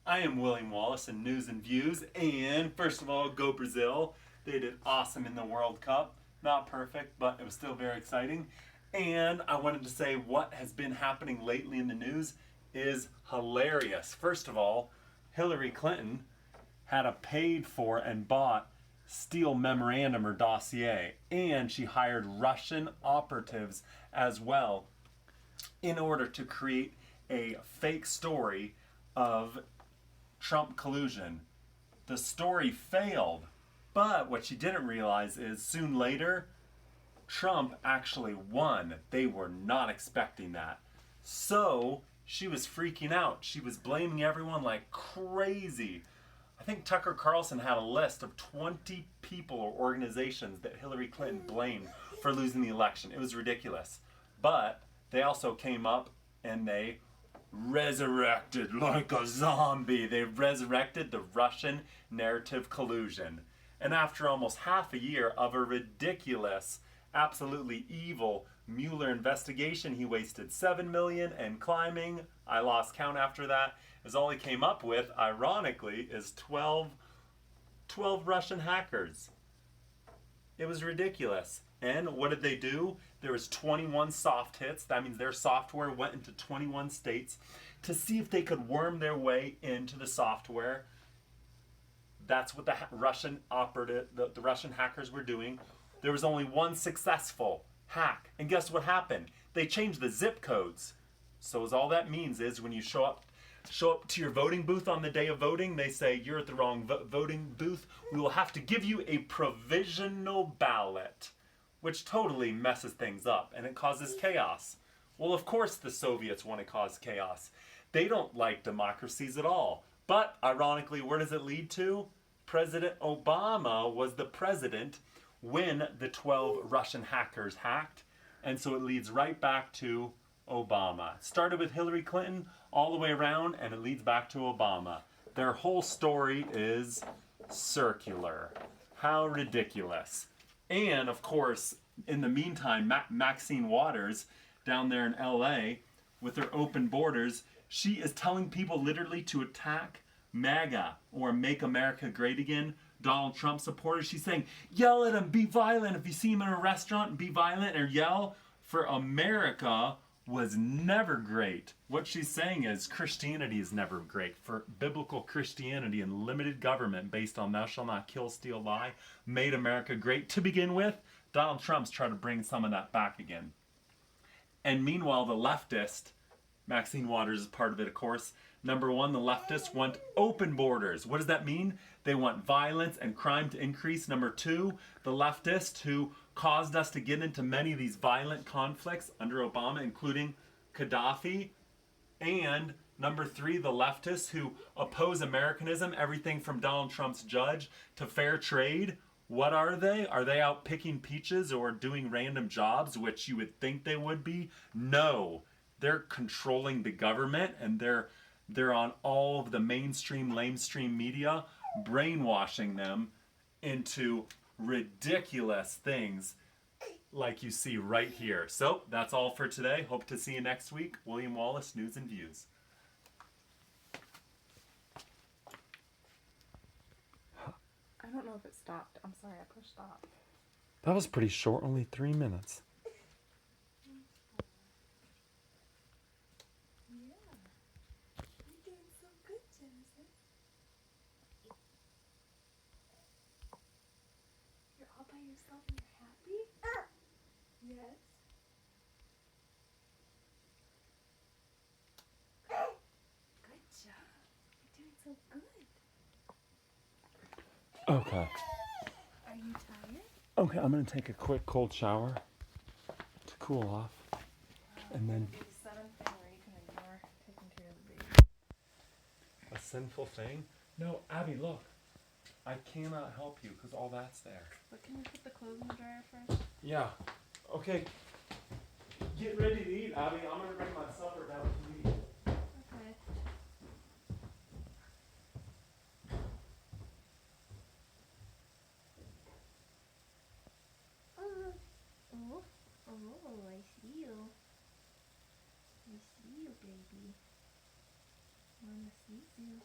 I am William Wallace in News and Views, and first of all, go Brazil. They did awesome in the World Cup. Not perfect, but it was still very exciting. And I wanted to say what has been happening lately in the news is hilarious. First of all, Hillary Clinton had a paid for and bought Steele memorandum or dossier, and she hired Russian operatives as well in order to create a fake story of Trump collusion. The story failed, but what she didn't realize is soon later, Trump actually won. They were not expecting that. So she was freaking out. She was blaming everyone like crazy. I think Tucker Carlson had a list of 20 people or organizations that Hillary Clinton blamed for losing the election. It was ridiculous. But they also came up and they resurrected like a zombie. They resurrected the Russian narrative collusion. And after almost half a year of a ridiculous, absolutely evil Mueller investigation, he wasted $7 million and climbing. I lost count after that. Is all he came up with, ironically, is 12 Russian hackers. It was ridiculous. And what did they do? There was 21 soft hits. That means their software went into 21 states to see if they could worm their way into the software. That's what the Russian hackers were doing. There was only one successful hack. And guess what happened? They changed the zip codes. So all that means is when you show up to your voting booth on the day of voting, they say you're at the wrong voting booth. We will have to give you a provisional ballot, which totally messes things up and it causes chaos. Well, of course the Soviets want to cause chaos. They don't like democracies at all. But ironically, where does it lead to? President Obama was the president when the 12 Russian hackers hacked. And so it leads right back to Obama. It started with Hillary Clinton all the way around and it leads back to Obama. Their whole story is circular. How ridiculous. And of course, in the meantime, Maxine Waters down there in LA with her open borders, she is telling people literally to attack MAGA or Make America Great Again, Donald Trump supporters. She's saying, yell at him, be violent. If you see him in a restaurant, be violent or yell. For America was never great. What she's saying is Christianity is never great. For biblical Christianity and limited government based on thou shalt not kill, steal, lie, made America great to begin with. Donald Trump's trying to bring some of that back again. And meanwhile, the leftist, Maxine Waters is part of it, of course. Number one, the leftists want open borders. What does that mean? They want violence and crime to increase. Number two, the leftists who caused us to get into many of these violent conflicts under Obama, including Gaddafi. And number three, the leftists who oppose Americanism, everything from Donald Trump's judge to fair trade. What are they? Are they out picking peaches or doing random jobs, which you would think they would be? No. They're controlling the government and they're on all of the mainstream, lamestream media, brainwashing them into ridiculous things like you see right here. So that's all for today. Hope to see you next week. William Wallace, News and Views. I don't know if it stopped. I'm sorry, I pushed stop. That was pretty short, only 3 minutes. Yeah. You're doing so good, Genesis. You're all by yourself and you're happy? Yes. Good job. You're doing so good. Okay. Are you tired? Okay, I'm going to take a quick cold shower to cool off. And then Do the seventh thing where you can ignore taking care of the baby. A sinful thing? No, Abby, look. I cannot help you because all that's there. But can we put the clothes in the dryer first? Yeah. Okay. Get ready to eat, Abby. I'm going to bring my supper down to eat. Okay. Oh, I see you. I see you, baby. Mama sees you.